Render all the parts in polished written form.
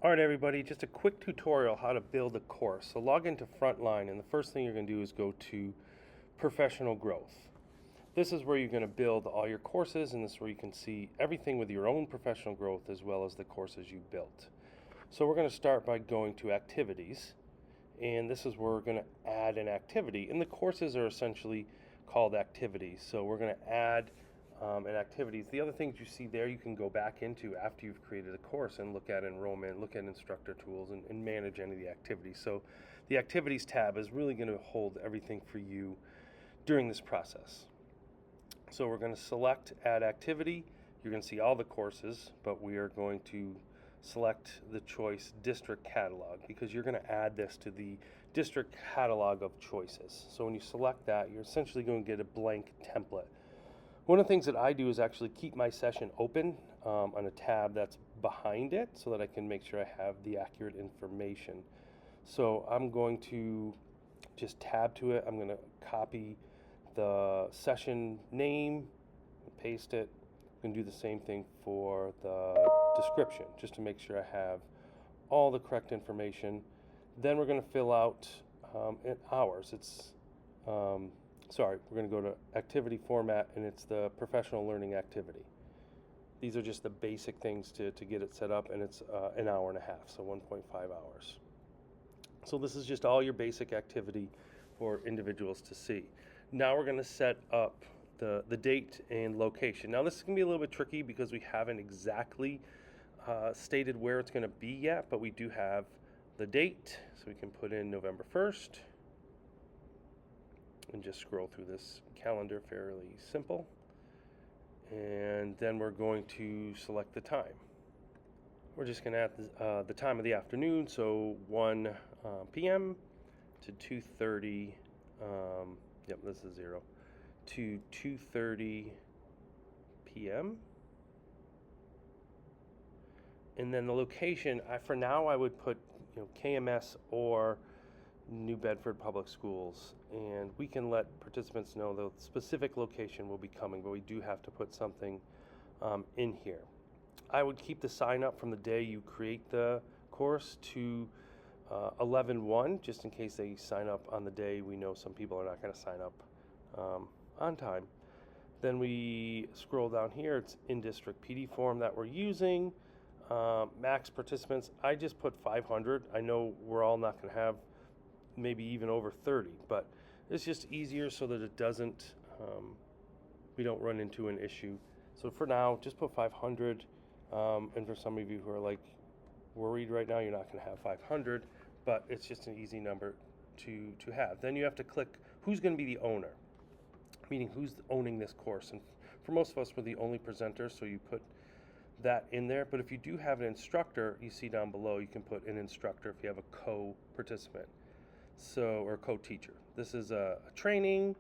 All right, everybody, just a quick tutorial how to build a course. So log into Frontline, and the first thing you're going to do is go to Professional Growth. This is where you're going to build all your courses, and this is where you can see everything with your own professional growth as well as the courses you built. So we're going to start by going to Activities, and this is where we're going to add an activity. And the courses are essentially called activities. So we're going to add and activities. The other things you see there, you can go back into after you've created a course and look at enrollment, look at instructor tools, and manage any of the activities. So the activities tab is really going to hold everything for you during this process. So we're going to select add activity. You're going to see all the courses, but we are going to select the choice district catalog because you're going to add this to the district catalog of choices. So when you select that, you're essentially going to get a blank template. One of the things that I do is actually keep my session open on a tab that's behind it so that I can make sure I have the accurate information. So I'm going to just tab to it. I'm going to copy the session name, paste it. I'm going to do the same thing for the description just to make sure I have all the correct information. Then we're going to fill out hours. We're going to go to activity format, and it's the professional learning activity. These are just the basic things to get it set up, and it's an hour and a half, so 1.5 hours. So this is just all your basic activity for individuals to see. Now we're going to set up the date and location. Now this is going to be a little bit tricky because we haven't exactly stated where it's going to be yet, but we do have the date, so we can put in November 1st. And just scroll through this calendar, fairly simple. And then we're going to select the time. We're just going to add the time of the afternoon, so 1 p.m. to 2:30. This is 0 to 2:30 p.m. And then the location, for now, I would put KMS or New Bedford Public Schools, and we can let participants know the specific location will be coming, but we do have to put something in here. I would keep the sign up from the day you create the course to 11/1, just in case they sign up on the day. We know some people are not going to sign up on time. Then we scroll down here, it's in-district PD form that we're using. Max participants, I just put 500. I know we're all not going to have maybe even over 30, but it's just easier so that it doesn't, we don't run into an issue. So for now, just put 500, and for some of you who are like worried right now, you're not going to have 500, but it's just an easy number to have. Then you have to click who's going to be the owner, meaning who's owning this course. And for most of us, we're the only presenter, so you put that in there. But if you do have an instructor, you see down below, you can put an instructor if you have a co-participant. Or co-teacher. This is a training,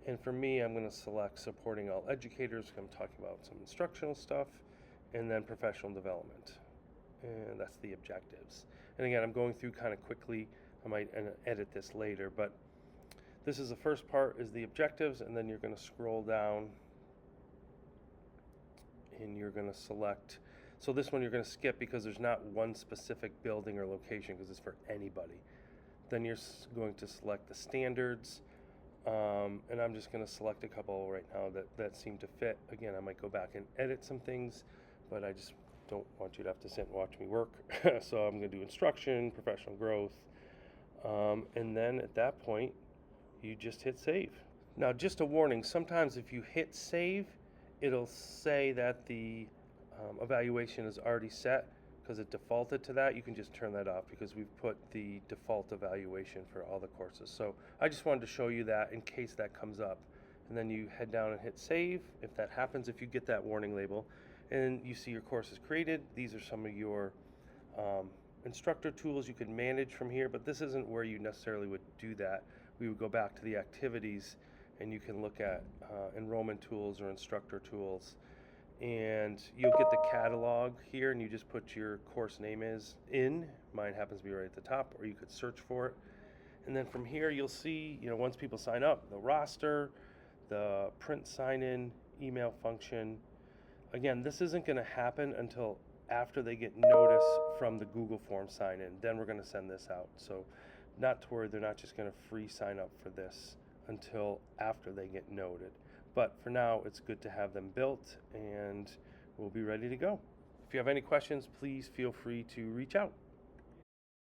and for me, I'm going to select supporting all educators. I'm talking about some instructional stuff, and then professional development, and that's the objectives. And again, I'm going through kind of quickly. I might edit this later, but this is the first part is the objectives, and then you're going to scroll down, and you're going to select. So this one you're going to skip because there's not one specific building or location because it's for anybody. Then you're going to select the standards, and I'm just going to select a couple right now that seem to fit. Again, I might go back and edit some things, but I just don't want you to have to sit and watch me work. So I'm going to do instruction, professional growth, and then at that point, you just hit save. Now, just a warning, sometimes if you hit save, it'll say that the evaluation is already set. Because it defaulted to that, you can just turn that off because we've put the default evaluation for all the courses. So I just wanted to show you that in case that comes up. And then you head down and hit save. If that happens, if you get that warning label, and you see your course is created, these are some of your instructor tools you can manage from here, but this isn't where you necessarily would do that. We would go back to the activities, and you can look at enrollment tools or instructor tools. And you'll get the catalog here, and you just put your course name in. Mine happens to be right at the top, or you could search for it. And then from here, you'll see, once people sign up, the roster, the print sign-in, email function. Again, this isn't going to happen until after they get notice from the Google form sign in. Then we're going to send this out. So not to worry, they're not just going to free sign up for this until after they get noted. But for now, it's good to have them built, and we'll be ready to go. If you have any questions, please feel free to reach out.